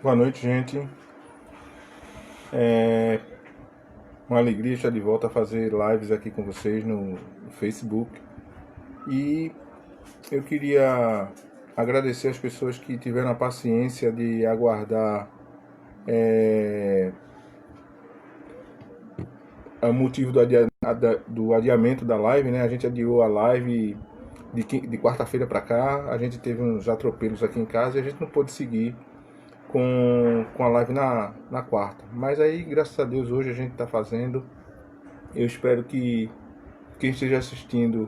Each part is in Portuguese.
Boa noite, gente. É uma alegria estar de volta a fazer lives aqui com vocês no Facebook. E eu queria agradecer as pessoas que tiveram a paciência de aguardar o motivo do adiamento da live, né? A gente adiou a live de quarta-feira para cá. A gente teve uns atropelos aqui em casa e a gente não pôde seguir com a live na quarta. Mas aí, graças a Deus, hoje a gente está fazendo. Eu espero que quem esteja assistindo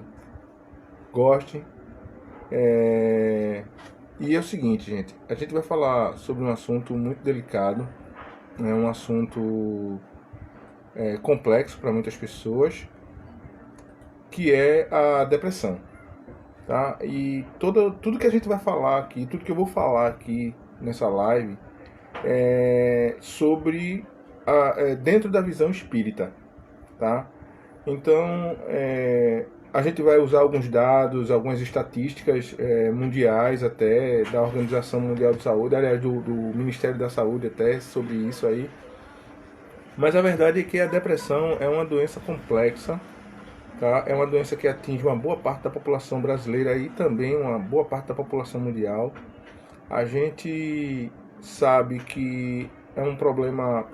goste. E é o seguinte, gente, a gente vai falar sobre um assunto muito delicado, é um assunto complexo para muitas pessoas, que é a depressão, tá? E tudo que a gente vai falar aqui, tudo que eu vou falar aqui nessa live é sobre dentro da visão espírita, tá? Então, a gente vai usar alguns dados, algumas estatísticas mundiais até, da Organização Mundial de Saúde, aliás, do Ministério da Saúde até, sobre isso aí. Mas a verdade é que a depressão é uma doença complexa, tá? É uma doença que atinge uma boa parte da população brasileira e também uma boa parte da população mundial. A gente sabe que é um problema,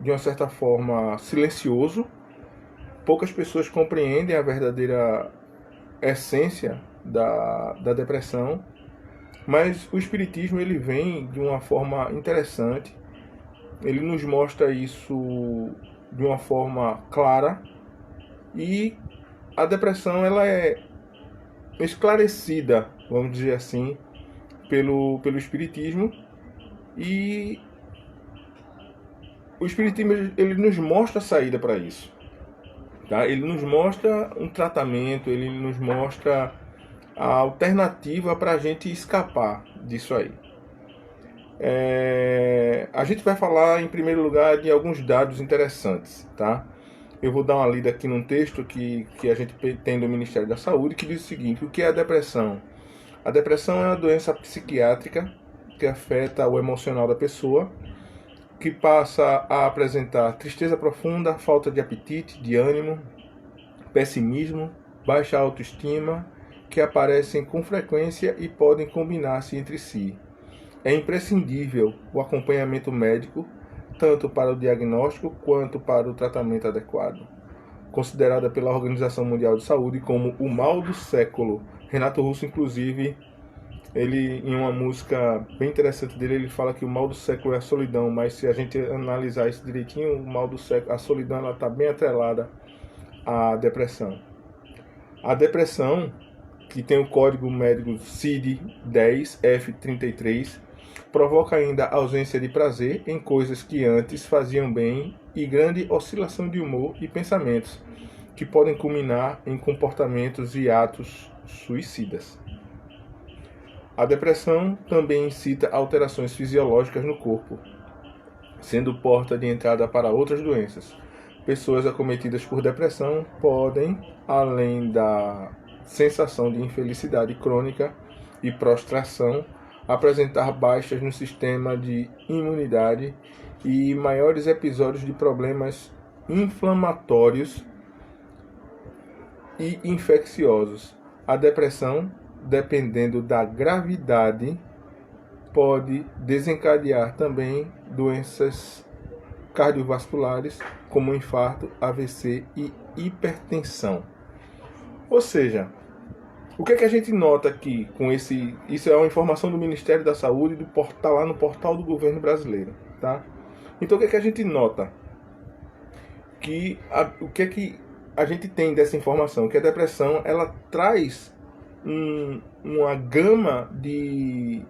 de uma certa forma, silencioso. Poucas pessoas compreendem a verdadeira essência da depressão, mas o espiritismo ele vem de uma forma interessante. Ele nos mostra isso de uma forma clara e a depressão ela é esclarecida, vamos dizer assim, pelo espiritismo, e o espiritismo ele nos mostra a saída para isso. Tá? Ele nos mostra um tratamento, ele nos mostra a alternativa para a gente escapar disso aí. A gente vai falar em primeiro lugar de alguns dados interessantes, tá? Eu vou dar uma lida aqui num texto que a gente tem do Ministério da Saúde, que diz o seguinte: o que é a depressão? A depressão é uma doença psiquiátrica que afeta o emocional da pessoa, que passa a apresentar tristeza profunda, falta de apetite, de ânimo, pessimismo, baixa autoestima, que aparecem com frequência e podem combinar-se entre si. É imprescindível o acompanhamento médico, tanto para o diagnóstico quanto para o tratamento adequado. Considerada pela Organização Mundial de Saúde como o mal do século. Renato Russo, inclusive, ele, em uma música bem interessante dele, ele fala que o mal do século é a solidão, mas se a gente analisar isso direitinho, o mal do século, a solidão, está bem atrelada à depressão. A depressão, que tem o código médico CID-10F33, provoca ainda ausência de prazer em coisas que antes faziam bem e grande oscilação de humor e pensamentos, que podem culminar em comportamentos e atos suicidas. A depressão também incita alterações fisiológicas no corpo, sendo porta de entrada para outras doenças. Pessoas acometidas por depressão podem, além da sensação de infelicidade crônica e prostração, apresentar baixas no sistema de imunidade e maiores episódios de problemas inflamatórios e infecciosos. A depressão, dependendo da gravidade, pode desencadear também doenças cardiovasculares, como infarto, AVC e hipertensão. Ou seja, o que é que a gente nota aqui com esse... Isso é uma informação do Ministério da Saúde, do portal, lá no portal do governo brasileiro, tá? Então o que é que a gente nota? O que é que a gente tem dessa informação? Que a depressão, ela traz uma gama de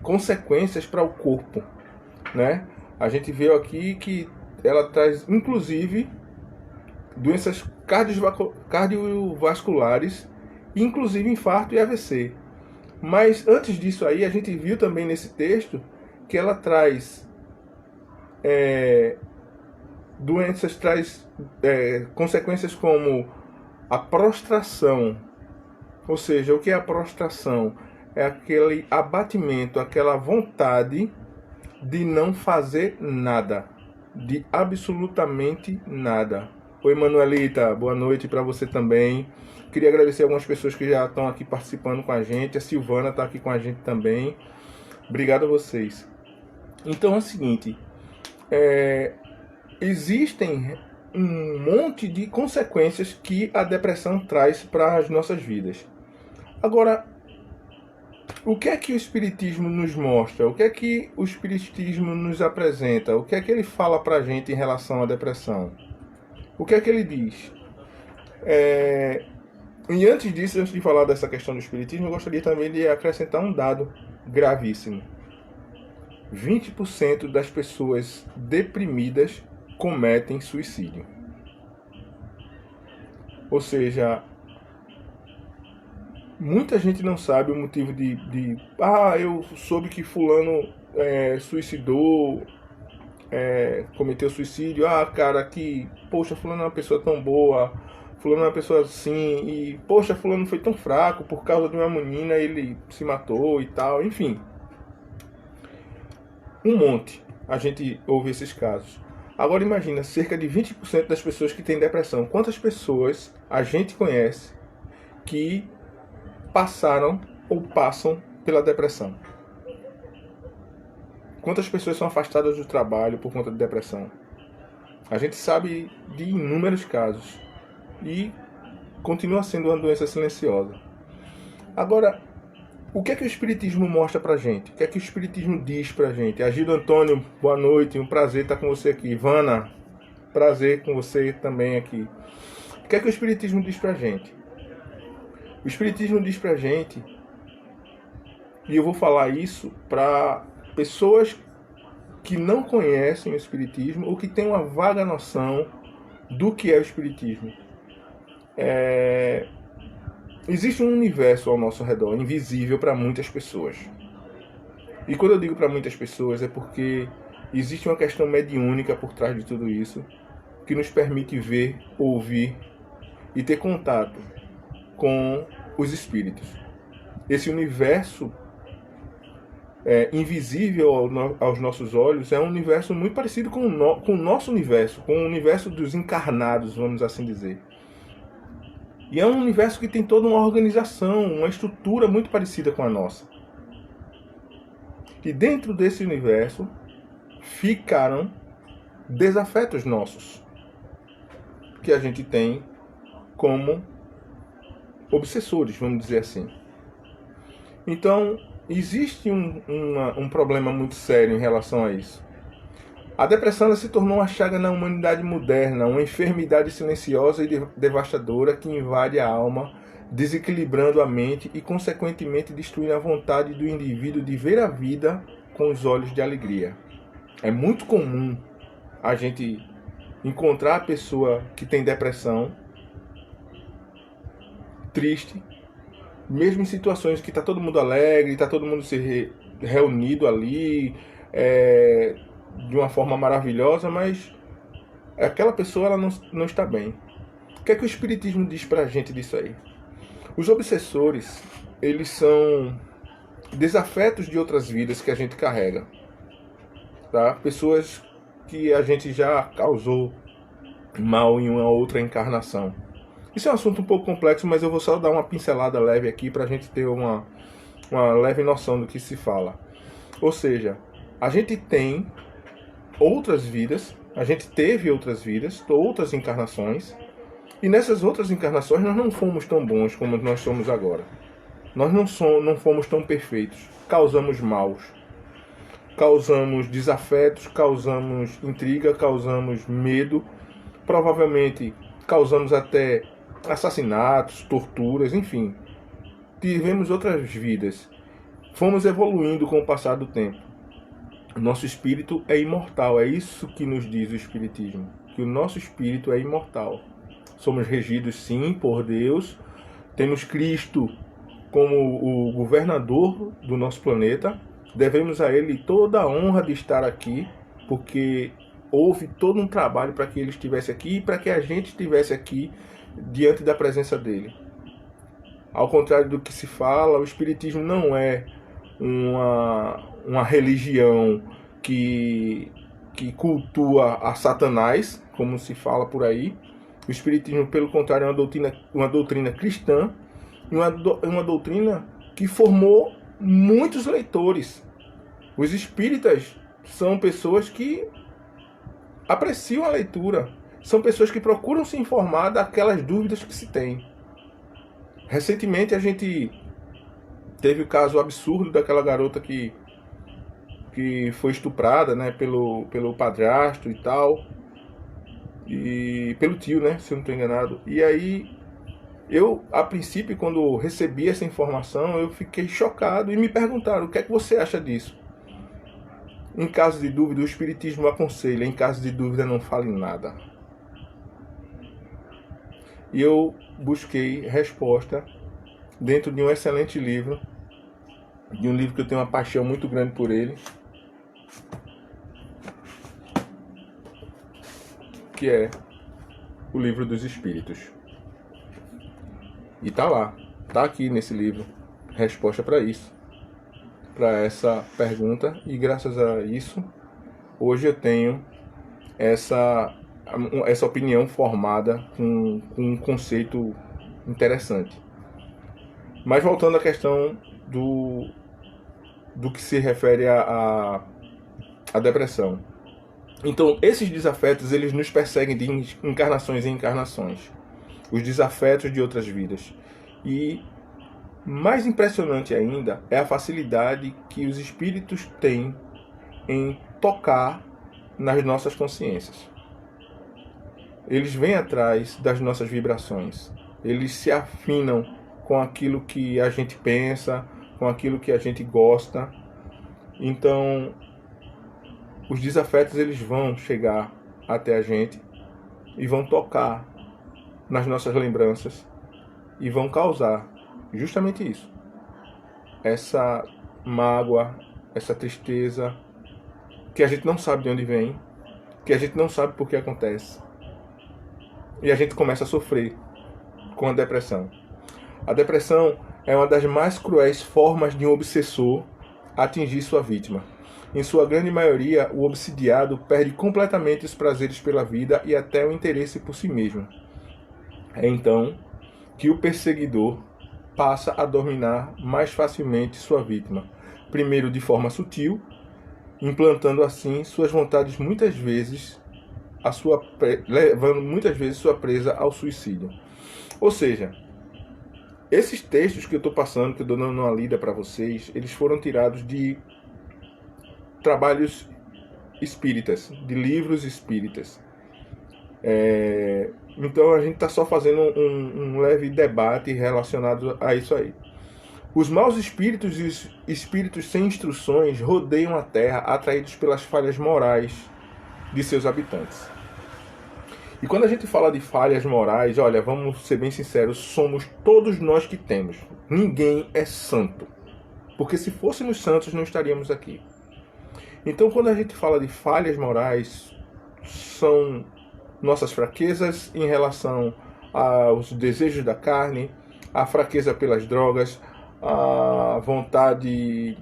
consequências para o corpo, né? A gente viu aqui que ela traz, inclusive, doenças cardiovasculares, inclusive infarto e AVC. Mas antes disso aí, a gente viu também nesse texto que ela traz doenças, traz consequências como a prostração. Ou seja, o que é a prostração? é aquele abatimento, aquela vontade de não fazer nada, de absolutamente nada. Oi, Manuelita, boa noite para você também. Queria agradecer algumas pessoas que já estão aqui participando com a gente. A Silvana está aqui com a gente também. Obrigado a vocês. Então é o seguinte, existem um monte de consequências que a depressão traz para as nossas vidas. Agora, o que é que o Espiritismo nos mostra? O que é que o Espiritismo nos apresenta? O que é que ele fala para a gente em relação à depressão? O que é que ele diz? E antes disso, antes de falar dessa questão do Espiritismo, eu gostaria também de acrescentar um dado gravíssimo. 20% das pessoas deprimidas cometem suicídio. Ou seja, muita gente não sabe o motivo eu soube que fulano suicidou, cometeu suicídio. Cara, poxa, fulano é uma pessoa tão boa, fulano é uma pessoa assim, e poxa, fulano foi tão fraco, por causa de uma menina ele se matou e tal, enfim. Um monte, a gente ouve esses casos. Agora imagina, cerca de 20% das pessoas que têm depressão. Quantas pessoas a gente conhece que passaram ou passam pela depressão? Quantas pessoas são afastadas do trabalho por conta de depressão? A gente sabe de inúmeros casos. E continua sendo uma doença silenciosa. Agora, o que é que o Espiritismo mostra pra gente? O que é que o Espiritismo diz pra gente? Agildo Antônio, boa noite, um prazer estar com você aqui. Ivana, prazer com você também aqui. O que é que o Espiritismo diz pra gente? O Espiritismo diz pra gente, e eu vou falar isso para pessoas que não conhecem o Espiritismo ou que têm uma vaga noção do que é o Espiritismo. Existe um universo ao nosso redor, invisível para muitas pessoas. E quando eu digo para muitas pessoas é porque existe uma questão mediúnica por trás de tudo isso, que nos permite ver, ouvir e ter contato com os espíritos. Esse universo invisível aos nossos olhos é um universo muito parecido com o nosso universo, com o universo dos encarnados, vamos assim dizer. E é um universo que tem toda uma organização, uma estrutura muito parecida com a nossa. E dentro desse universo ficaram desafetos nossos, que a gente tem como obsessores, vamos dizer assim. Então, existe um problema muito sério em relação a isso. A depressão ela se tornou uma chaga na humanidade moderna, uma enfermidade silenciosa e devastadora que invade a alma, desequilibrando a mente e, consequentemente, destruindo a vontade do indivíduo de ver a vida com os olhos de alegria. É muito comum a gente encontrar a pessoa que tem depressão triste, mesmo em situações que está todo mundo alegre, está todo mundo se reunido ali, de uma forma maravilhosa, mas aquela pessoa ela não está bem. O que é que o Espiritismo diz pra gente disso aí? Os obsessores, eles são desafetos de outras vidas que a gente carrega, tá? Pessoas que a gente já causou mal em uma outra encarnação. Isso é um assunto um pouco complexo, mas eu vou só dar uma pincelada leve aqui pra gente ter uma leve noção do que se fala. Ou seja, a gente tem outras vidas, a gente teve outras vidas, outras encarnações, e nessas outras encarnações nós não fomos tão bons como nós somos agora. Nós não fomos tão perfeitos, causamos maus, causamos desafetos, causamos intriga, causamos medo, provavelmente causamos até assassinatos, torturas, enfim. Tivemos outras vidas, fomos evoluindo com o passar do tempo. Nosso espírito é imortal, é isso que nos diz o Espiritismo, que o nosso espírito é imortal. Somos regidos sim por Deus, temos Cristo como o governador do nosso planeta, devemos a Ele toda a honra de estar aqui, porque houve todo um trabalho para que Ele estivesse aqui e para que a gente estivesse aqui diante da presença dEle. Ao contrário do que se fala, o Espiritismo não é uma religião que cultua a Satanás, como se fala por aí. O Espiritismo, pelo contrário, é uma doutrina cristã, e uma doutrina que formou muitos leitores. Os espíritas são pessoas que apreciam a leitura, são pessoas que procuram se informar daquelas dúvidas que se tem. Recentemente a gente teve o caso absurdo daquela garota que foi estuprada, né, pelo padrasto e tal, e pelo tio, né, se eu não estou enganado. E aí eu, a princípio, quando recebi essa informação, eu fiquei chocado e me perguntaram: o que é que você acha disso? Em caso de dúvida, o Espiritismo aconselha, em caso de dúvida, não fale nada. E eu busquei resposta dentro de um excelente livro, de um livro que eu tenho uma paixão muito grande por ele, que é o Livro dos Espíritos. E tá lá, tá aqui nesse livro, resposta para isso, para essa pergunta, e graças a isso, hoje eu tenho essa opinião formada com um conceito interessante. Mas voltando à questão do que se refere à depressão. Então, esses desafetos, eles nos perseguem de encarnações em encarnações. Os desafetos de outras vidas. E mais impressionante ainda é a facilidade que os espíritos têm em tocar nas nossas consciências. Eles vêm atrás das nossas vibrações. Eles se afinam com aquilo que a gente pensa, com aquilo que a gente gosta. Então, os desafetos, eles vão chegar até a gente e vão tocar nas nossas lembranças e vão causar justamente isso. Essa mágoa, essa tristeza, que a gente não sabe de onde vem, que a gente não sabe por que acontece. E a gente começa a sofrer com a depressão. A depressão é uma das mais cruéis formas de um obsessor atingir sua vítima. Em sua grande maioria, o obsidiado perde completamente os prazeres pela vida e até o interesse por si mesmo. É então que o perseguidor passa a dominar mais facilmente sua vítima, primeiro de forma sutil, implantando assim suas vontades levando muitas vezes sua presa ao suicídio. Ou seja, esses textos que eu estou passando, que eu estou dando uma lida para vocês, eles foram tirados de trabalhos espíritas, de livros espíritas. Então a gente está só fazendo um leve debate relacionado a isso aí. Os maus espíritos e os espíritos sem instruções rodeiam a Terra, atraídos pelas falhas morais de seus habitantes. E quando a gente fala de falhas morais, olha, vamos ser bem sinceros, somos todos nós que temos. Ninguém é santo. Porque se fôssemos santos, não estaríamos aqui. Então, quando a gente fala de falhas morais, são nossas fraquezas em relação aos desejos da carne, a fraqueza pelas drogas, a vontade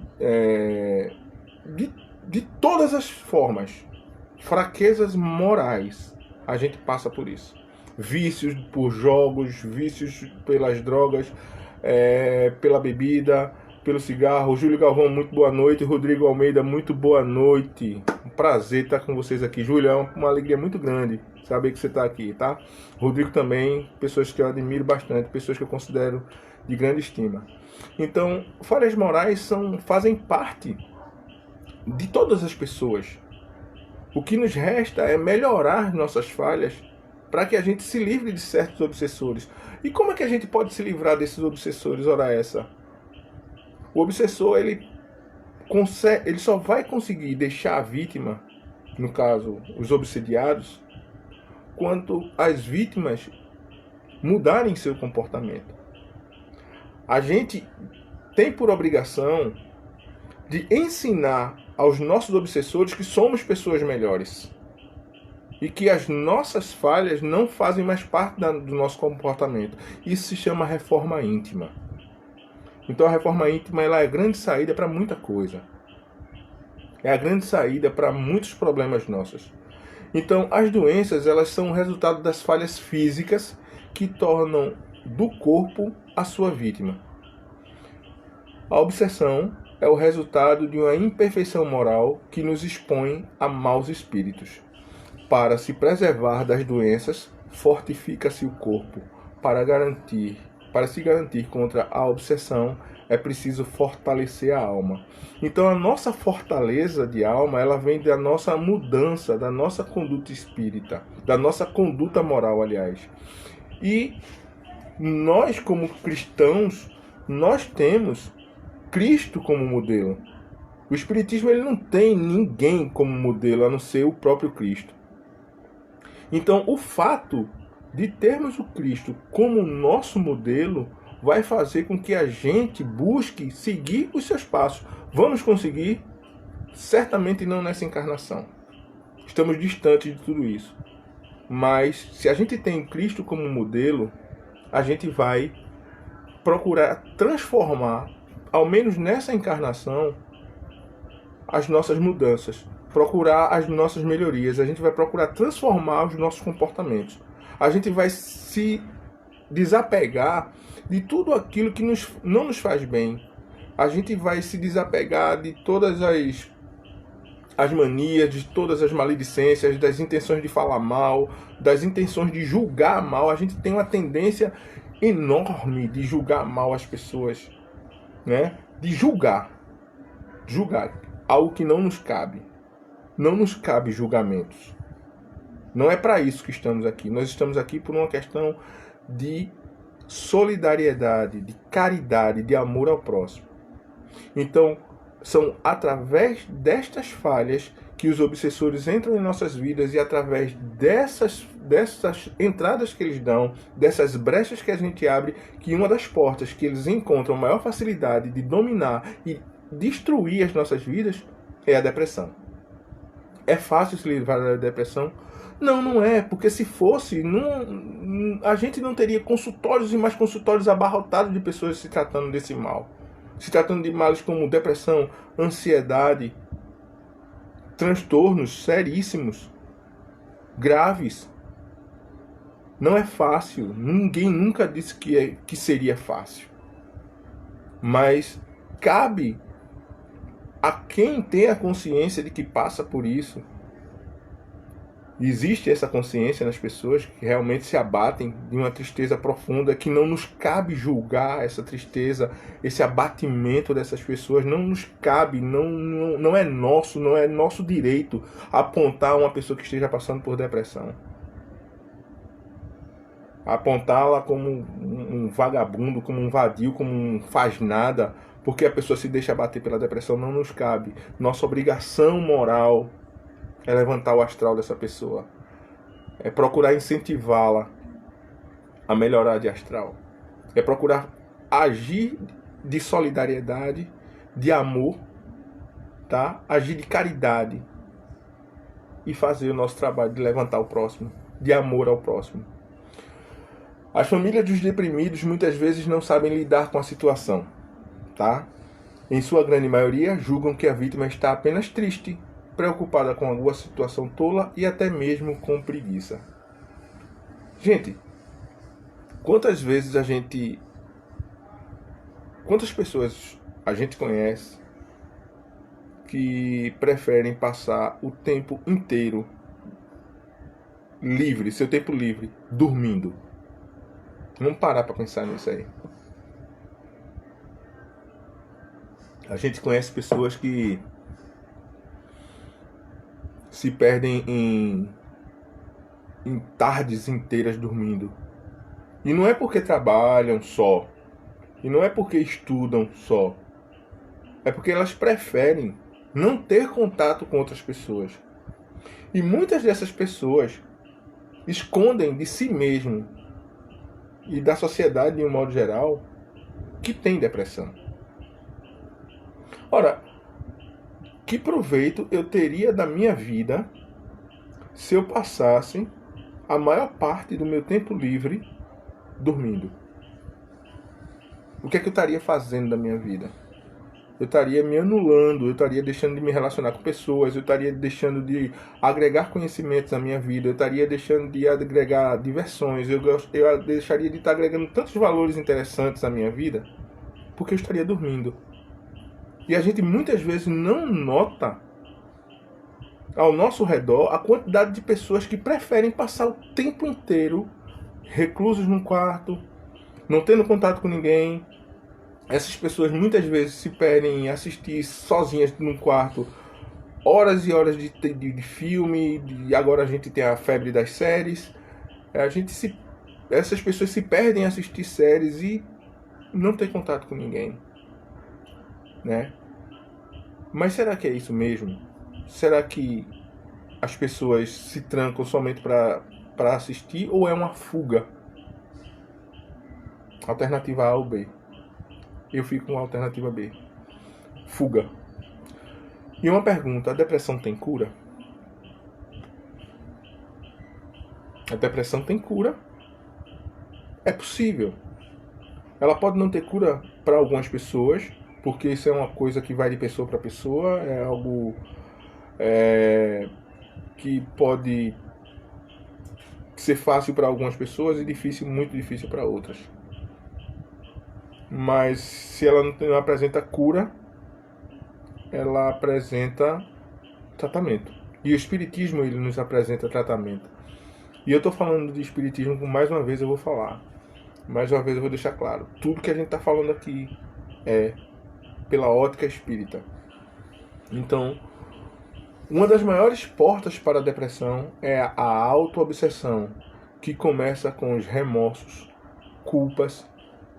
de todas as formas, fraquezas morais, a gente passa por isso. Vícios por jogos, vícios pelas drogas, pela bebida, pelo cigarro. Júlio Galvão, muito boa noite. Rodrigo Almeida, muito boa noite. Um prazer estar com vocês aqui. Júlio, é uma alegria muito grande saber que você está aqui, tá? Rodrigo também, pessoas que eu admiro bastante, pessoas que eu considero de grande estima. Então, falhas morais fazem parte de todas as pessoas. O que nos resta é melhorar nossas falhas para que a gente se livre de certos obsessores. E como é que a gente pode se livrar desses obsessores? Ora essa. O obsessor, ele só vai conseguir deixar a vítima, no caso, os obsidiados, quando as vítimas mudarem seu comportamento. A gente tem por obrigação de ensinar aos nossos obsessores que somos pessoas melhores. e que as nossas falhas não fazem mais parte do nosso comportamento. Isso se chama reforma íntima. Então a reforma íntima ela é a grande saída para muita coisa. É a grande saída para muitos problemas nossos. Então as doenças elas são o resultado das falhas físicas que tornam do corpo a sua vítima. A obsessão é o resultado de uma imperfeição moral que nos expõe a maus espíritos. Para se preservar das doenças, fortifica-se o corpo. Para se garantir contra a obsessão, é preciso fortalecer a alma. Então a nossa fortaleza de alma, ela vem da nossa mudança, da nossa conduta espírita, da nossa conduta moral, aliás. E nós, como cristãos, nós temos Cristo como modelo. O Espiritismo ele não tem ninguém como modelo, a não ser o próprio Cristo. Então, o fato de termos o Cristo como nosso modelo vai fazer com que a gente busque seguir os seus passos. Vamos conseguir? Certamente não nessa encarnação. Estamos distantes de tudo isso. Mas, se a gente tem Cristo como modelo, a gente vai procurar transformar, ao menos nessa encarnação, as nossas mudanças. Procurar as nossas melhorias, a gente vai procurar transformar os nossos comportamentos. A gente vai se desapegar de tudo aquilo que não nos faz bem. A gente vai se desapegar de todas as manias, de todas as maledicências, das intenções de falar mal, das intenções de julgar mal. A gente tem uma tendência enorme de julgar mal as pessoas, né? De julgar algo que não nos cabe. Não nos cabe julgamentos. Não é para isso que estamos aqui. Nós estamos aqui por uma questão de solidariedade, de caridade, de amor ao próximo. Então, são através destas falhas que os obsessores entram em nossas vidas e através dessas entradas que eles dão, dessas brechas que a gente abre, que uma das portas que eles encontram maior facilidade de dominar e destruir as nossas vidas é a depressão. É fácil se livrar da depressão? Não, não é, porque se fosse, a gente não teria consultórios e mais consultórios abarrotados de pessoas se tratando desse mal. Se tratando de males como depressão, ansiedade, transtornos seríssimos, graves. Não é fácil, ninguém nunca disse que seria fácil. Mas cabe a quem tem a consciência de que passa por isso. Existe essa consciência nas pessoas que realmente se abatem de uma tristeza profunda, que não nos cabe julgar essa tristeza, esse abatimento dessas pessoas, não nos cabe, não é nosso direito apontar uma pessoa que esteja passando por depressão. Apontá-la como um vagabundo, como um vadio, como um faz nada, porque a pessoa se deixa abater pela depressão, não nos cabe. Nossa obrigação moral é levantar o astral dessa pessoa. É procurar incentivá-la a melhorar de astral. É procurar agir de solidariedade, de amor, tá? Agir de caridade e fazer o nosso trabalho de levantar o próximo, de amor ao próximo. As famílias dos deprimidos muitas vezes não sabem lidar com a situação, tá? Em sua grande maioria, julgam que a vítima está apenas triste, preocupada com alguma situação tola e até mesmo com preguiça. Gente, quantas pessoas a gente conhece que preferem passar o tempo inteiro livre, seu tempo livre, dormindo? Vamos parar para pensar nisso aí. A gente conhece pessoas que se perdem em tardes inteiras dormindo. E não é porque trabalham só. E não é porque estudam só. É porque elas preferem não ter contato com outras pessoas. E muitas dessas pessoas escondem de si mesmo e da sociedade de um modo geral que tem depressão. Ora, que proveito eu teria da minha vida se eu passasse a maior parte do meu tempo livre dormindo? O que é que eu estaria fazendo da minha vida? Eu estaria me anulando, eu estaria deixando de me relacionar com pessoas, eu estaria deixando de agregar conhecimentos à minha vida, eu estaria deixando de agregar diversões, eu deixaria de estar agregando tantos valores interessantes à minha vida, porque eu estaria dormindo. E a gente muitas vezes não nota ao nosso redor a quantidade de pessoas que preferem passar o tempo inteiro reclusos num quarto, não tendo contato com ninguém. Essas pessoas muitas vezes se perdem em assistir sozinhas num quarto horas e horas de filme, e agora a gente tem a febre das séries. Essas pessoas se perdem em assistir séries e não tem contato com ninguém, né? Mas será que é isso mesmo? Será que as pessoas se trancam somente para assistir, ou é uma fuga? Alternativa A ou B? Eu fico com a alternativa B. Fuga. E uma pergunta: a depressão tem cura? A depressão tem cura. É possível. Ela pode não ter cura para algumas pessoas, porque isso é uma coisa que vai de pessoa para pessoa, é algo que pode ser fácil para algumas pessoas e difícil, muito difícil para outras. Mas se ela não apresenta cura, ela apresenta tratamento. E o Espiritismo, ele nos apresenta tratamento. E eu estou falando de Espiritismo, mais uma vez eu vou falar. Mais uma vez eu vou deixar claro. Tudo que a gente está falando aqui é pela ótica espírita. Então, uma das maiores portas para a depressão é a autoobsessão, que começa com os remorsos, culpas,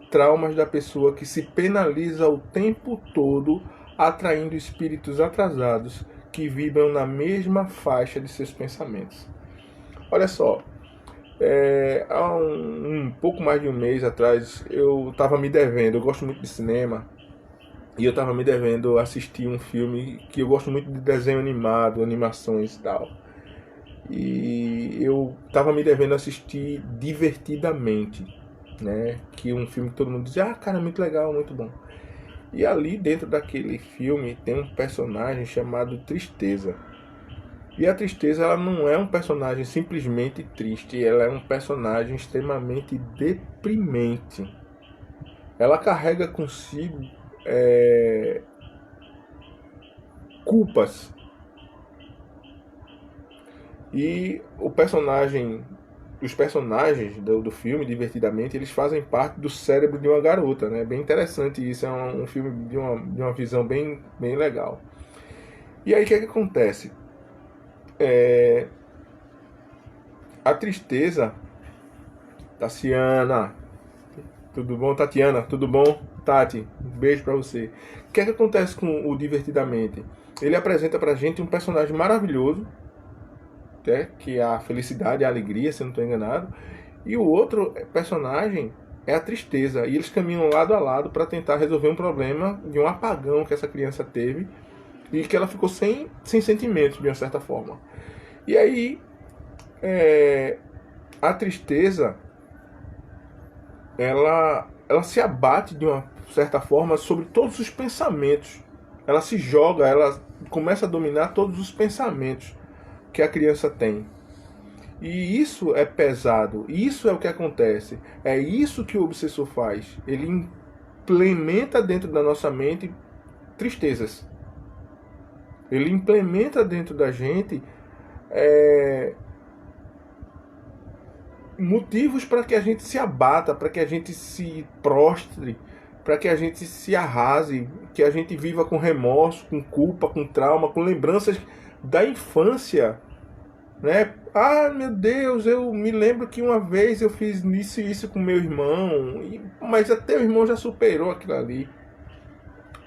traumas da pessoa que se penaliza o tempo todo, atraindo espíritos atrasados que vibram na mesma faixa de seus pensamentos. Olha só, há um pouco mais de um mês atrás eu estava me devendo, eu gosto muito de cinema, e eu estava me devendo assistir um filme que eu gosto muito de desenho animado, animações e tal. E eu estava me devendo assistir Divertidamente, né? Que é um filme que todo mundo diz, ah, cara, muito legal, muito bom. E ali dentro daquele filme tem um personagem chamado Tristeza. E a Tristeza, ela não é um personagem simplesmente triste, ela é um personagem extremamente deprimente. Ela carrega consigo culpas. E os personagens do filme, Divertidamente, eles fazem parte do cérebro de uma garota, né? Bem interessante isso, é um filme de uma visão bem, bem legal. E aí o que acontece? A Tristeza, Tassiana, tudo bom, Tatiana? Tudo bom, Tati? Um beijo pra você. O que acontece com o Divertidamente? Ele apresenta pra gente um personagem maravilhoso, que é a felicidade, a alegria, se eu não estou enganado. E o outro personagem é a tristeza. E eles caminham lado a lado para tentar resolver um problema de um apagão que essa criança teve e que ela ficou sem sentimentos, de uma certa forma. E aí, a tristeza, ela se abate de uma certa forma sobre todos os pensamentos. Ela se joga, ela começa a dominar todos os pensamentos que a criança tem. E isso é pesado, isso é o que acontece, é isso que o obsessor faz. Ele implementa dentro da nossa mente tristezas. Ele implementa dentro da gente motivos para que a gente se abata, para que a gente se prostre, para que a gente se arrase, que a gente viva com remorso, com culpa, com trauma, com lembranças da infância, né? Ah, meu Deus, eu me lembro que uma vez eu fiz isso e isso com meu irmão, mas até o irmão já superou aquilo ali.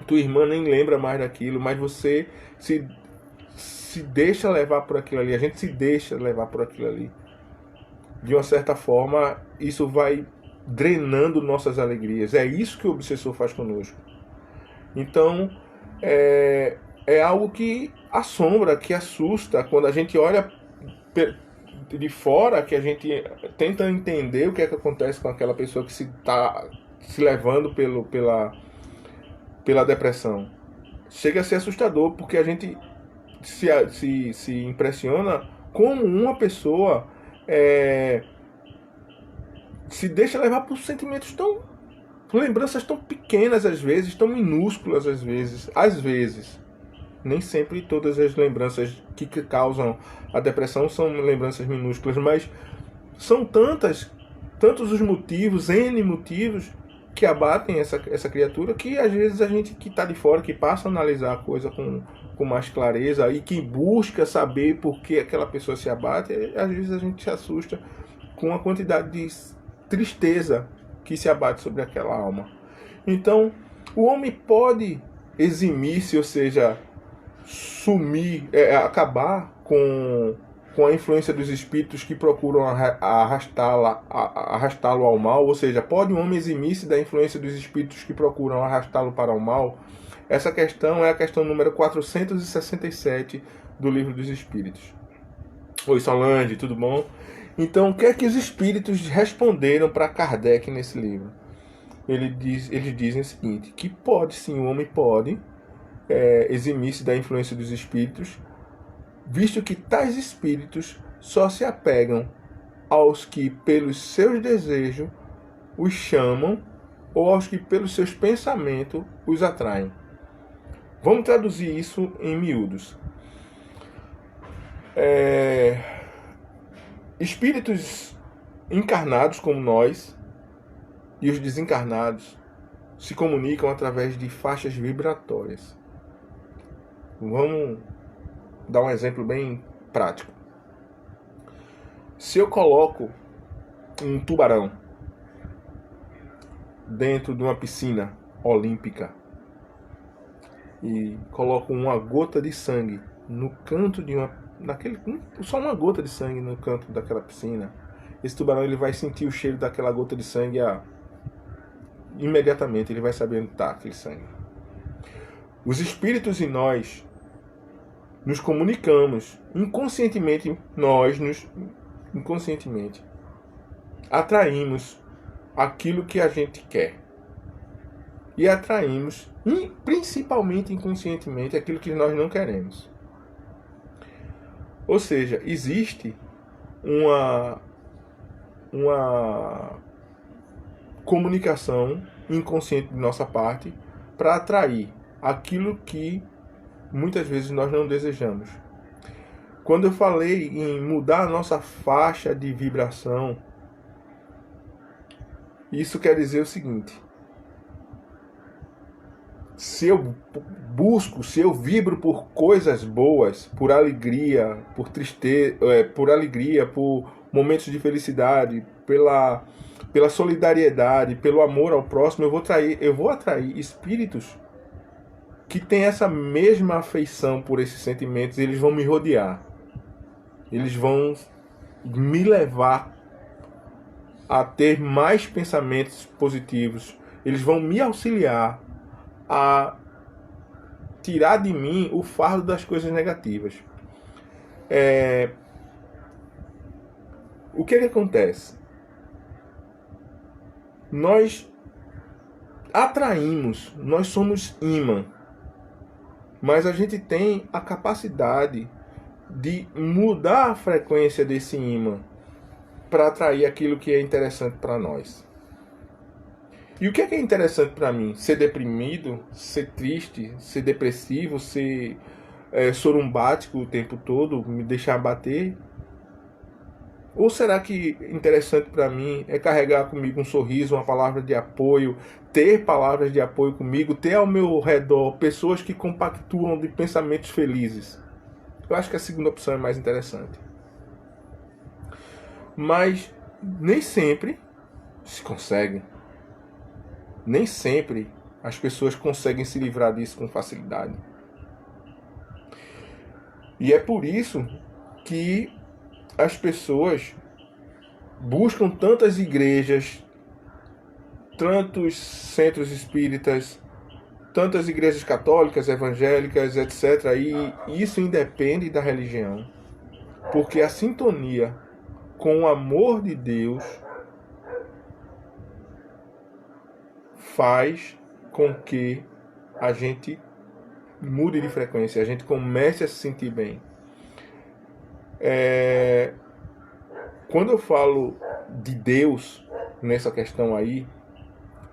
Tua irmã nem lembra mais daquilo, mas você se deixa levar por aquilo ali, a gente se deixa levar por aquilo ali. De uma certa forma, isso vai drenando nossas alegrias. É isso que o obsessor faz conosco. Então, é algo que assombra, que assusta, quando a gente olha de fora, que a gente tenta entender o que é que acontece com aquela pessoa que se está se levando pela depressão. Chega a ser assustador, porque a gente se impressiona como uma pessoa se deixa levar por sentimentos por lembranças tão pequenas às vezes, tão minúsculas às vezes. Nem sempre todas as lembranças que causam a depressão são lembranças minúsculas, mas são tantos os motivos, N motivos, que abatem essa criatura, que às vezes a gente que está de fora, que passa a analisar a coisa com mais clareza e que busca saber por que aquela pessoa se abate, às vezes a gente se assusta com a quantidade de tristeza que se abate sobre aquela alma. Então, o homem pode eximir-se, ou seja, sumir, acabar com a influência dos espíritos que procuram arrastá-lo ao mal, ou seja, pode o homem eximir-se da influência dos espíritos que procuram arrastá-lo para o mal? Essa questão é a questão número 467 do Livro dos Espíritos. Oi, Solange, tudo bom? Então, o que é que os espíritos responderam para Kardec nesse livro? Eles dizem o seguinte, que pode sim, o homem pode eximir-se da influência dos espíritos, visto que tais espíritos só se apegam aos que pelos seus desejos os chamam ou aos que pelos seus pensamentos os atraem. Vamos traduzir isso em miúdos. Espíritos encarnados como nós e os desencarnados se comunicam através de faixas vibratórias. Vamos dar um exemplo bem prático. Se eu coloco um tubarão dentro de uma piscina olímpica e coloco uma gota de sangue no canto de só uma gota de sangue no canto daquela piscina, esse tubarão ele vai sentir o cheiro daquela gota de sangue imediatamente, ele vai saber onde está aquele sangue. Os espíritos e nós nos comunicamos inconscientemente, inconscientemente atraímos aquilo que a gente quer e atraímos principalmente inconscientemente aquilo que nós não queremos. Ou seja, existe uma comunicação inconsciente de nossa parte para atrair aquilo que muitas vezes nós não desejamos. Quando eu falei em mudar a nossa faixa de vibração, isso quer dizer o seguinte: se eu vibro por coisas boas, por alegria, por tristeza, por momentos de felicidade, pela solidariedade, pelo amor ao próximo, eu vou atrair espíritos que têm essa mesma afeição por esses sentimentos. Eles vão me rodear, eles vão me levar a ter mais pensamentos positivos, eles vão me auxiliar a tirar de mim o fardo das coisas negativas. O que acontece? Nós atraímos, nós somos imã, mas a gente tem a capacidade de mudar a frequência desse imã para atrair aquilo que é interessante para nós. E o que é interessante para mim? Ser deprimido, ser triste, ser depressivo, ser sorumbático o tempo todo, me deixar bater? Ou será que interessante para mim é carregar comigo um sorriso, uma palavra de apoio, ter palavras de apoio comigo, ter ao meu redor pessoas que compactuam de pensamentos felizes? Eu acho que a segunda opção é mais interessante. Mas nem sempre se consegue. Nem sempre as pessoas conseguem se livrar disso com facilidade. E é por isso que as pessoas buscam tantas igrejas, tantos centros espíritas, tantas igrejas católicas, evangélicas, etc. E isso independe da religião. Porque a sintonia com o amor de Deus faz com que a gente mude de frequência, a gente comece a se sentir bem. Quando eu falo de Deus nessa questão aí,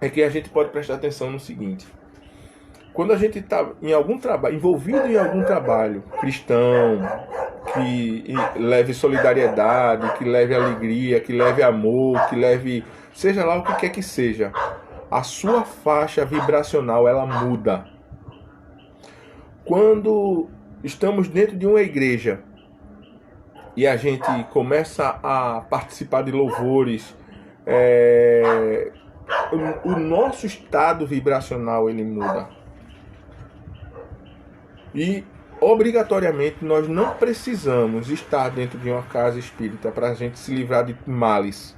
é que a gente pode prestar atenção no seguinte: quando a gente está em algum trabalho, envolvido em algum trabalho cristão, que leve solidariedade, que leve alegria, que leve amor, que leve, seja lá o que quer que seja, a sua faixa vibracional ela muda. Quando estamos dentro de uma igreja e a gente começa a participar de louvores, o nosso estado vibracional ele muda. E obrigatoriamente nós não precisamos estar dentro de uma casa espírita para a gente se livrar de males.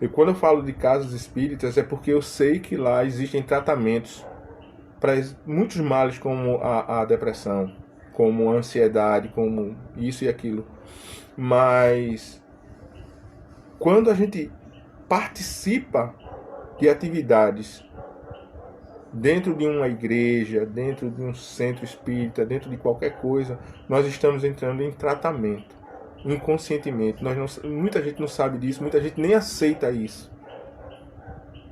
E quando eu falo de casas espíritas é porque eu sei que lá existem tratamentos para muitos males, como a depressão, como a ansiedade, como isso e aquilo. Mas quando a gente participa de atividades dentro de uma igreja, dentro de um centro espírita, dentro de qualquer coisa, nós estamos entrando em tratamento inconscientemente. Muita gente não sabe disso, muita gente nem aceita isso.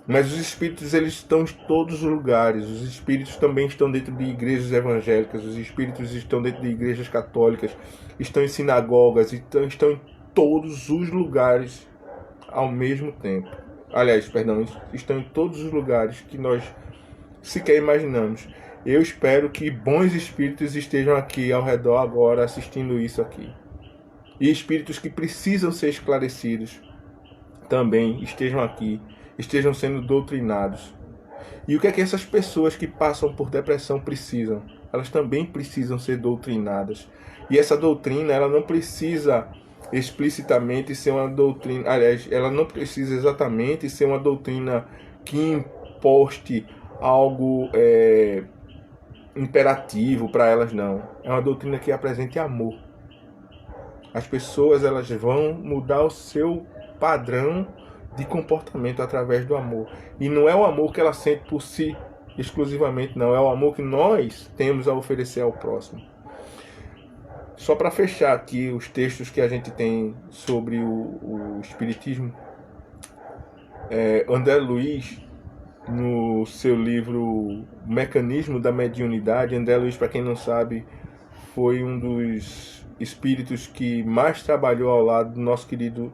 Mas os espíritos eles estão em todos os lugares. Os espíritos também estão dentro de igrejas evangélicas, os espíritos estão dentro de igrejas católicas, estão em sinagogas, estão em todos os lugares ao mesmo tempo. Aliás, perdão, estão em todos os lugares que nós sequer imaginamos. Eu espero que bons espíritos estejam aqui ao redor agora assistindo isso aqui. E espíritos que precisam ser esclarecidos também estejam aqui, estejam sendo doutrinados. E o que é que essas pessoas que passam por depressão precisam? Elas também precisam ser doutrinadas. E essa doutrina, ela não precisa explicitamente ser uma doutrina, aliás, ela não precisa exatamente ser uma doutrina que imposte algo imperativo para elas, não. É uma doutrina que apresente amor. As pessoas elas vão mudar o seu padrão de comportamento através do amor. E não é o amor que ela sente por si exclusivamente, não. É o amor que nós temos a oferecer ao próximo. Só para fechar aqui os textos que a gente tem sobre o Espiritismo, André Luiz, no seu livro Mecanismo da Mediunidade, André Luiz, para quem não sabe, foi um dos espíritos que mais trabalhou ao lado do nosso querido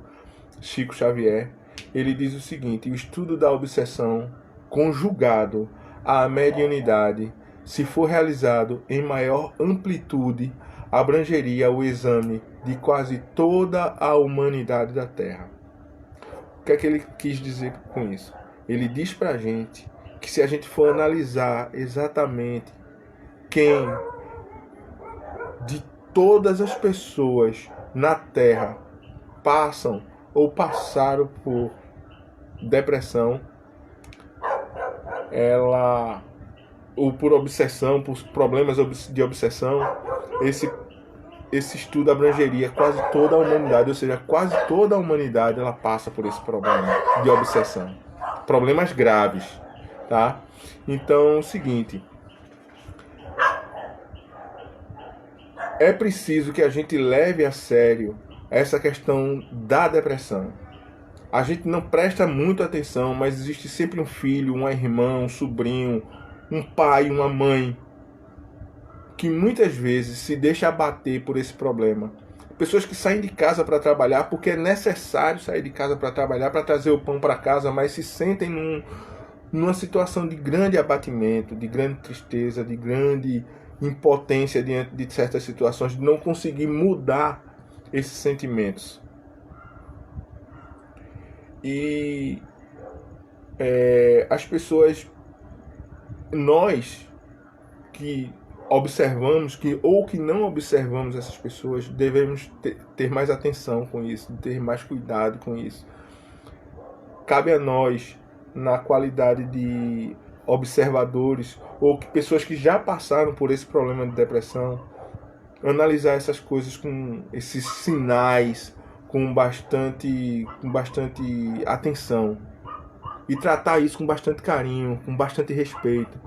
Chico Xavier. Ele diz o seguinte: o estudo da obsessão conjugado à mediunidade, se for realizado em maior amplitude, abrangeria o exame de quase toda a humanidade da Terra. O que é que ele quis dizer com isso? Ele diz pra gente que se a gente for analisar exatamente quem de todas as pessoas na Terra passam ou passaram por depressão, ou por obsessão, por problemas de obsessão, esse estudo abrangeria quase toda a humanidade, ou seja, quase toda a humanidade ela passa por esse problema de obsessão. Problemas graves, tá? Então, é o seguinte, é preciso que a gente leve a sério essa questão da depressão. A gente não presta muito atenção, mas existe sempre um filho, uma irmã, um sobrinho, um pai, uma mãe, que muitas vezes se deixa abater por esse problema. Pessoas que saem de casa para trabalhar, porque é necessário sair de casa para trabalhar, para trazer o pão para casa, mas se sentem numa situação de grande abatimento, de grande tristeza, de grande impotência diante de certas situações, de não conseguir mudar esses sentimentos. E as pessoas, nós que observamos, ou que não observamos essas pessoas, devemos ter mais atenção com isso, ter mais cuidado com isso. Cabe a nós, na qualidade de observadores, ou que pessoas que já passaram por esse problema de depressão, analisar essas coisas com esses sinais com bastante atenção e tratar isso com bastante carinho, com bastante respeito.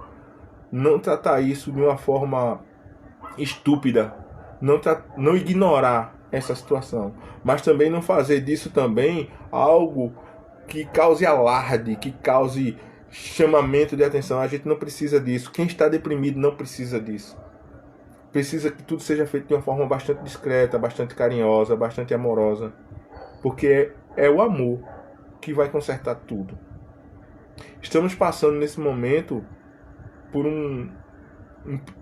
Não tratar isso de uma forma estúpida, não ignorar essa situação, mas também não fazer disso também algo que cause alarde, que cause chamamento de atenção. A gente não precisa disso. Quem está deprimido não precisa disso. Precisa que tudo seja feito de uma forma bastante discreta, bastante carinhosa, bastante amorosa, porque é o amor que vai consertar tudo. Estamos passando nesse momento por um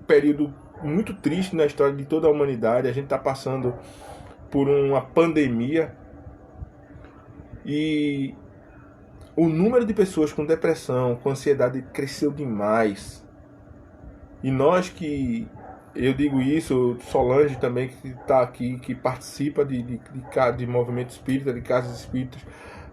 período muito triste na história de toda a humanidade. A gente está passando por uma pandemia e o número de pessoas com depressão, com ansiedade cresceu demais. E nós que, eu digo isso, Solange também que está aqui, que participa de movimento espírita, de casas espíritas,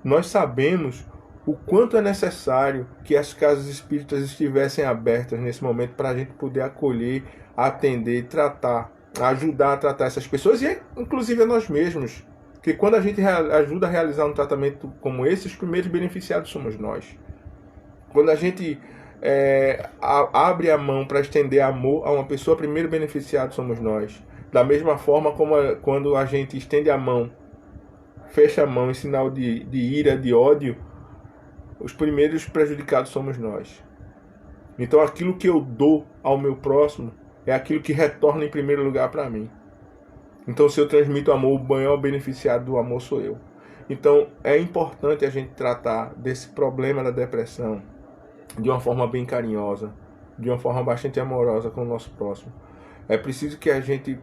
nós sabemos o quanto é necessário que as casas espíritas estivessem abertas nesse momento para a gente poder acolher, atender, tratar, ajudar a tratar essas pessoas e inclusive a nós mesmos. Porque quando a gente ajuda a realizar um tratamento como esse, os primeiros beneficiados somos nós. Quando a gente abre a mão para estender amor a uma pessoa, o primeiro beneficiado somos nós. Da mesma forma como quando a gente estende a mão, fecha a mão em sinal de ira, de ódio, os primeiros prejudicados somos nós. Então aquilo que eu dou ao meu próximo é aquilo que retorna em primeiro lugar para mim. Então se eu transmito amor, o maior beneficiado do amor sou eu. Então é importante a gente tratar desse problema da depressão de uma forma bem carinhosa, de uma forma bastante amorosa com o nosso próximo. É preciso que a gente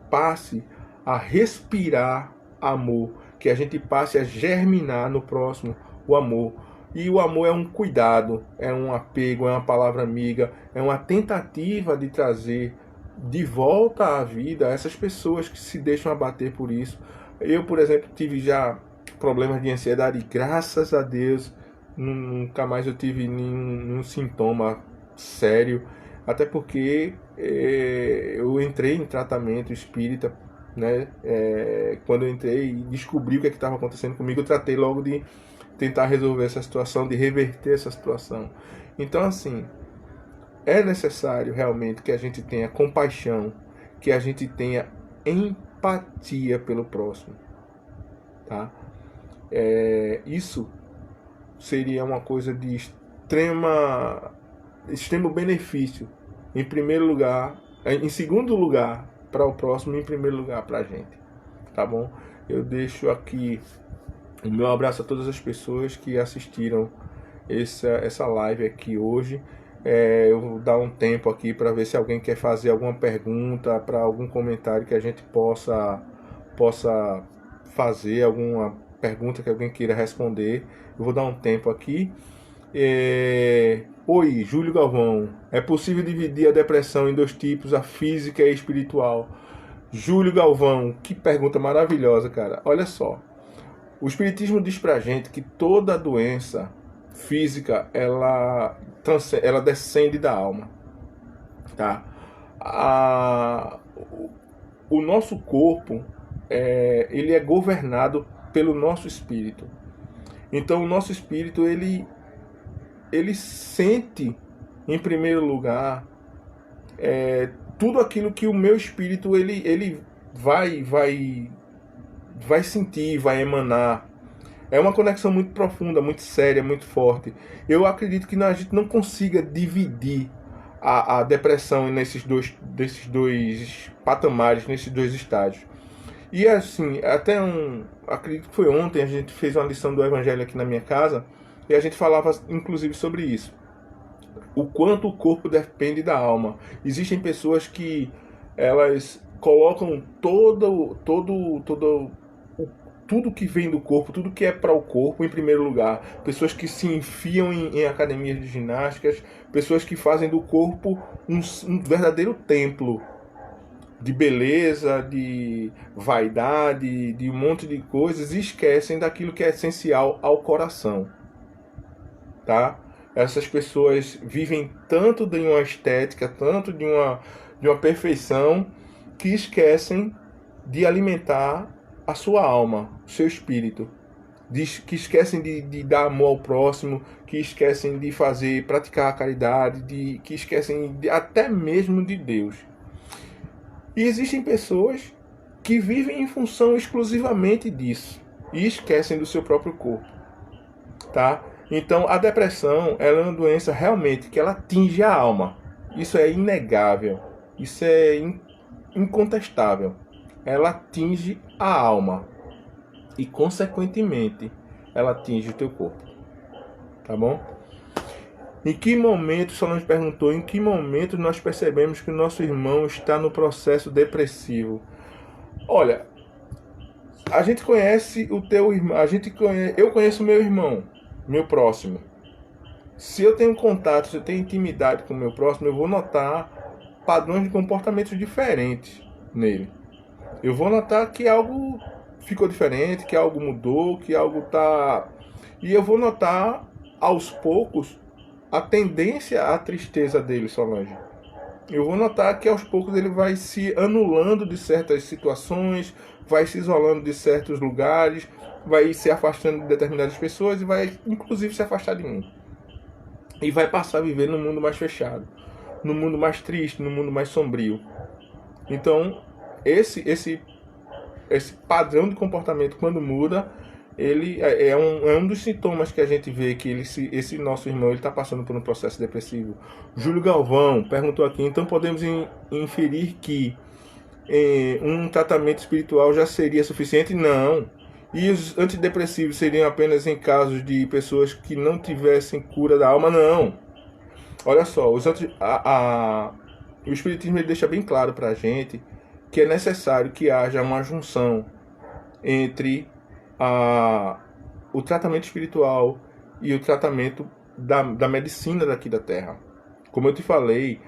passe a respirar amor, que a gente passe a germinar no próximo o amor. E o amor é um cuidado, é um apego, é uma palavra amiga, é uma tentativa de trazer de volta à vida essas pessoas que se deixam abater por isso. Eu, por exemplo, tive já problemas de ansiedade, graças a Deus, nunca mais eu tive nenhum sintoma sério, até porque eu entrei em tratamento espírita, né? Quando eu entrei e descobri o que estava acontecendo comigo, eu tratei logo de tentar resolver essa situação, de reverter essa situação. Então, assim, é necessário realmente que a gente tenha compaixão, que a gente tenha empatia pelo próximo, tá? Isso seria uma coisa de extremo benefício, em primeiro lugar, em segundo lugar para o próximo, em primeiro lugar para a gente, tá bom? Eu deixo aqui o meu abraço a todas as pessoas que assistiram essa live aqui hoje. Eu vou dar um tempo aqui para ver se alguém quer fazer alguma pergunta, para algum comentário que a gente possa fazer, alguma pergunta que alguém queira responder. Eu vou dar um tempo aqui. Oi, Júlio Galvão. É possível dividir a depressão em dois tipos, a física e a espiritual? Júlio Galvão, que pergunta maravilhosa, cara. Olha só. O Espiritismo diz pra gente que toda doença física, ela descende da alma, tá? O nosso corpo, ele é governado pelo nosso espírito. Então o nosso espírito, ele sente, em primeiro lugar, tudo aquilo que o meu espírito, ele vai sentir, vai emanar. É uma conexão muito profunda, muito séria, muito forte. Eu acredito que a gente não consiga dividir a depressão desses dois patamares, nesses dois estágios. E assim, acredito que foi ontem, a gente fez uma lição do Evangelho aqui na minha casa, e a gente falava inclusive sobre isso. O quanto o corpo depende da alma. Existem pessoas que elas colocam tudo que vem do corpo, tudo que é para o corpo em primeiro lugar. Pessoas que se enfiam em academias de ginásticas, pessoas que fazem do corpo um verdadeiro templo de beleza, de vaidade, de um monte de coisas, e esquecem daquilo que é essencial ao coração, tá? Essas pessoas vivem tanto de uma estética, tanto de uma perfeição, que esquecem de alimentar a sua alma, o seu espírito, que esquecem de dar amor ao próximo, que esquecem de praticar a caridade, que esquecem até mesmo de Deus. E existem pessoas que vivem em função exclusivamente disso e esquecem do seu próprio corpo, tá? Então a depressão, ela é uma doença realmente que ela atinge a alma. Isso é inegável, isso é incontestável. Ela atinge a alma e, consequentemente, ela atinge o teu corpo, tá bom? Em que momento, Solange perguntou, em que momento nós percebemos que o nosso irmão está no processo depressivo? Olha, a gente conhece o teu irmão, eu conheço o meu irmão, meu próximo. Se eu tenho contato, se eu tenho intimidade com o meu próximo, eu vou notar padrões de comportamentos diferentes nele. Eu vou notar que algo ficou diferente, que algo mudou, que algo tá... E eu vou notar, aos poucos, a tendência à tristeza dele, Solange. Eu vou notar que aos poucos ele vai se anulando de certas situações, vai se isolando de certos lugares, vai se afastando de determinadas pessoas e vai inclusive se afastar de mim. E vai passar a viver num mundo mais fechado, num mundo mais triste, num mundo mais sombrio. Então, esse padrão de comportamento, quando muda, ele é um dos sintomas que a gente vê que esse nosso irmão está passando por um processo depressivo. Júlio Galvão perguntou aqui, então podemos inferir que um tratamento espiritual já seria suficiente? Não. E os antidepressivos seriam apenas em casos de pessoas que não tivessem cura da alma? Não. Olha só, o Espiritismo ele deixa bem claro para a gente que é necessário que haja uma junção entre o tratamento espiritual e o tratamento da medicina daqui da Terra. Como eu te falei,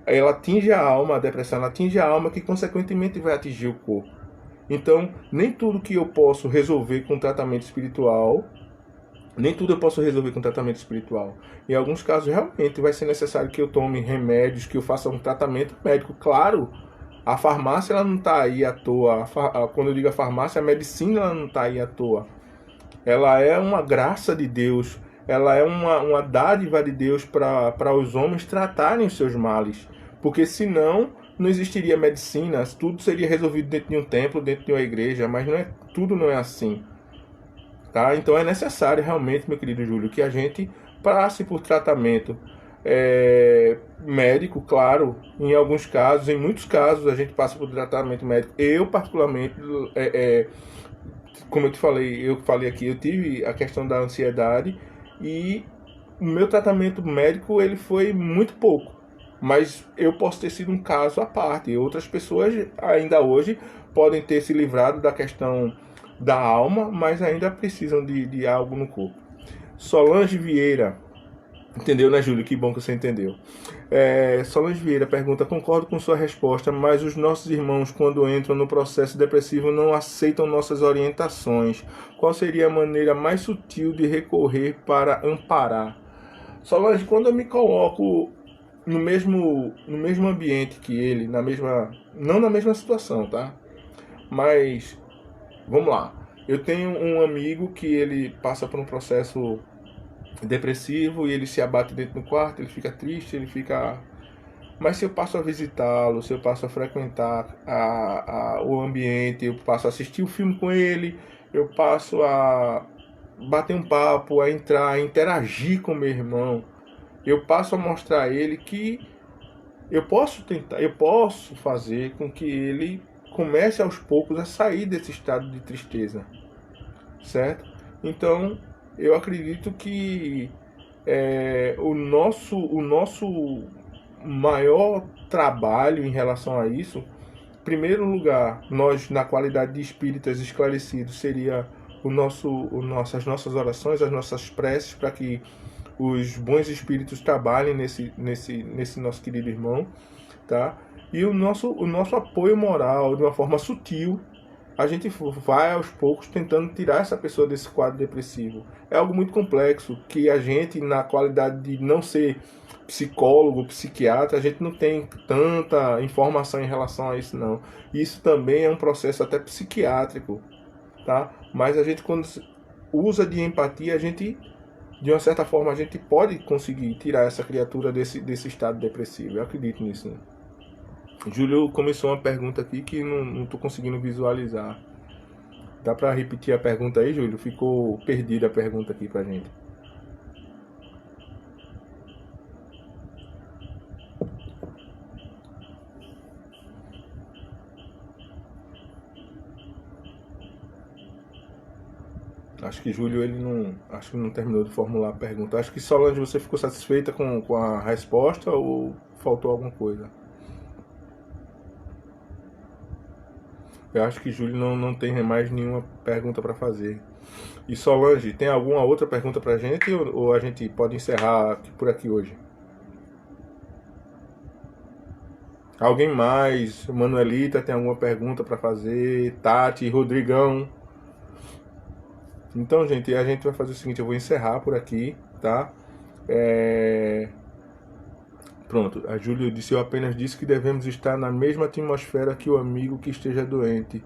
ela atinge a alma, a depressão ela atinge a alma, que consequentemente vai atingir o corpo. Então, nem tudo que eu posso resolver com tratamento espiritual, Em alguns casos, realmente vai ser necessário que eu tome remédios, que eu faça um tratamento médico. Claro, a farmácia ela não está aí à toa. Quando eu digo a farmácia, a medicina ela não está aí à toa. Ela é uma graça de Deus. Ela é uma dádiva de Deus para os homens tratarem os seus males. Porque senão não existiria medicina. Tudo seria resolvido dentro de um templo, dentro de uma igreja. Mas tudo não é assim. Tá? Então é necessário realmente, meu querido Júlio, que a gente passe por tratamento médico, claro, em alguns casos, em muitos casos a gente passa por tratamento médico. Eu particularmente, como eu falei aqui, eu tive a questão da ansiedade e o meu tratamento médico ele foi muito pouco, mas eu posso ter sido um caso à parte. Outras pessoas ainda hoje podem ter se livrado da questão da alma, mas ainda precisam de algo no corpo. Solange Vieira, entendeu, né, Júlio? Que bom que você entendeu. Solange Vieira pergunta, concordo com sua resposta, mas os nossos irmãos, quando entram no processo depressivo, não aceitam nossas orientações. Qual seria a maneira mais sutil de recorrer para amparar? Solange, quando eu me coloco no mesmo ambiente que ele, não na mesma situação, tá? Mas, vamos lá. Eu tenho um amigo que ele passa por um processo depressivo e ele se abate dentro do quarto, ele fica triste, Mas se eu passo a visitá-lo, se eu passo a frequentar o ambiente, eu passo a assistir o filme com ele, eu passo a bater um papo, a entrar, a interagir com meu irmão, eu passo a mostrar a ele que eu posso fazer com que ele comece aos poucos a sair desse estado de tristeza, certo? Então, eu acredito que o nosso maior trabalho em relação a isso, em primeiro lugar, nós, na qualidade de espíritas esclarecidos, seria as nossas orações, as nossas preces, para que os bons espíritos trabalhem nesse nosso querido irmão, tá? E o nosso apoio moral, de uma forma sutil, a gente vai aos poucos tentando tirar essa pessoa desse quadro depressivo. É algo muito complexo que a gente, na qualidade de não ser psicólogo, psiquiatra, a gente não tem tanta informação em relação a isso não. Isso também é um processo até psiquiátrico, tá? Mas a gente quando usa de empatia, a gente de uma certa forma a gente pode conseguir tirar essa criatura desse estado depressivo. Eu acredito nisso, né? Júlio começou uma pergunta aqui que não tô conseguindo visualizar. Dá pra repetir a pergunta aí, Júlio? Ficou perdida a pergunta aqui pra gente. Acho que Júlio ele não, acho que não terminou de formular a pergunta. Acho que Solange, você ficou satisfeita com a resposta ou faltou alguma coisa? Eu acho que Júlio não tem mais nenhuma pergunta para fazer. E Solange, tem alguma outra pergunta pra gente ou a gente pode encerrar por aqui hoje? Alguém mais? Manuelita tem alguma pergunta para fazer? Tati, Rodrigão? Então, gente, a gente vai fazer o seguinte, eu vou encerrar por aqui, tá? Pronto, a Júlia disse, eu apenas disse que devemos estar na mesma atmosfera que o amigo que esteja doente.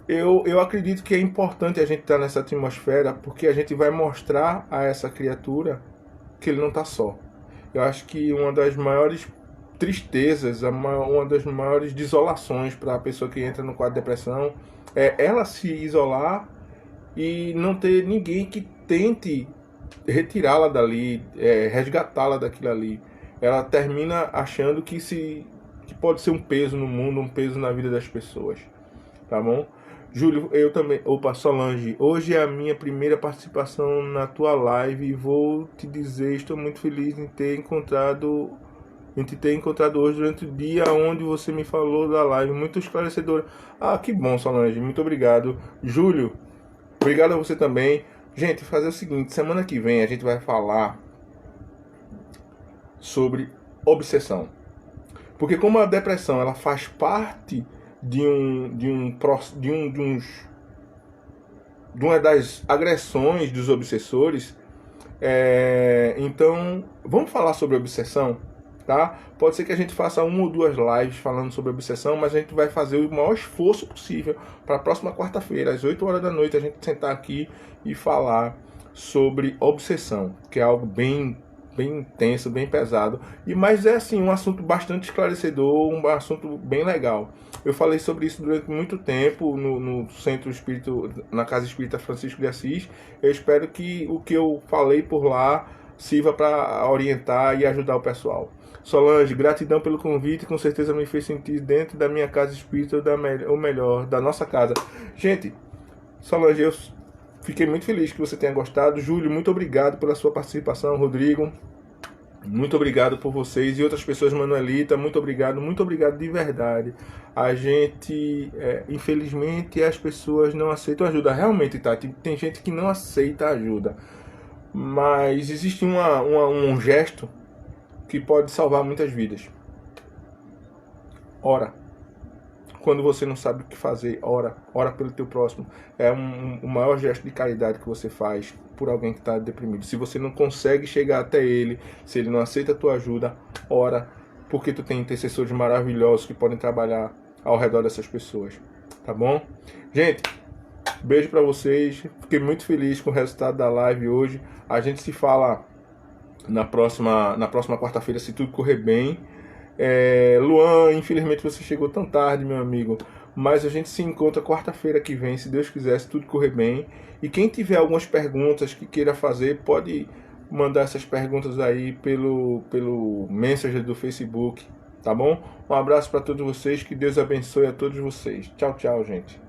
Eu acredito que é importante a gente estar nessa atmosfera porque a gente vai mostrar a essa criatura que ele não está só. Eu acho que uma das maiores tristezas, uma das maiores desolações para a pessoa que entra no quadro de depressão é ela se isolar e não ter ninguém que tente retirá-la dali, resgatá-la daquilo ali. Ela termina achando que pode ser um peso no mundo, um peso na vida das pessoas, tá bom? Júlio, eu também, opa, Solange, hoje é a minha primeira participação na tua live e vou te dizer, estou muito feliz em te ter encontrado hoje durante o dia onde você me falou da live, muito esclarecedora. Ah, que bom, Solange, muito obrigado. Júlio, obrigado a você também. Gente, fazer o seguinte, semana que vem a gente vai falar sobre obsessão. Porque como a depressão ela faz parte de uma das agressões dos obsessores, então vamos falar sobre obsessão, tá? Pode ser que a gente faça uma ou duas lives falando sobre obsessão, mas a gente vai fazer o maior esforço possível para a próxima quarta-feira, às 8 horas da noite, a gente sentar aqui e falar sobre obsessão, que é algo bem intenso, bem pesado, mas é assim um assunto bastante esclarecedor, um assunto bem legal. Eu falei sobre isso durante muito tempo no Centro Espírita, na Casa Espírita Francisco de Assis. Eu espero que o que eu falei por lá sirva para orientar e ajudar o pessoal. Solange, gratidão pelo convite, com certeza me fez sentir dentro da minha casa espírita, ou melhor, da nossa casa. Gente, Solange, eu fiquei muito feliz que você tenha gostado. Júlio, muito obrigado pela sua participação. Rodrigo, muito obrigado por vocês e outras pessoas. Manuelita, muito obrigado de verdade. A gente, infelizmente, as pessoas não aceitam ajuda. Realmente, tá? Tem gente que não aceita ajuda. Mas existe um gesto que pode salvar muitas vidas. Ora. Quando você não sabe o que fazer, ora pelo teu próximo. É o maior gesto de caridade que você faz por alguém que está deprimido. Se você não consegue chegar até ele, se ele não aceita a tua ajuda, ora, porque tu tem intercessores maravilhosos que podem trabalhar ao redor dessas pessoas, tá bom? Gente, beijo pra vocês, fiquei muito feliz com o resultado da live hoje. A gente se fala na próxima quarta-feira, se tudo correr bem. Luan, infelizmente você chegou tão tarde, meu amigo, mas a gente se encontra quarta-feira que vem, se Deus quiser, se tudo correr bem. E quem tiver algumas perguntas que queira fazer, pode mandar essas perguntas aí pelo Messenger do Facebook, tá bom? Um abraço para todos vocês, que Deus abençoe a todos vocês. Tchau, tchau, gente.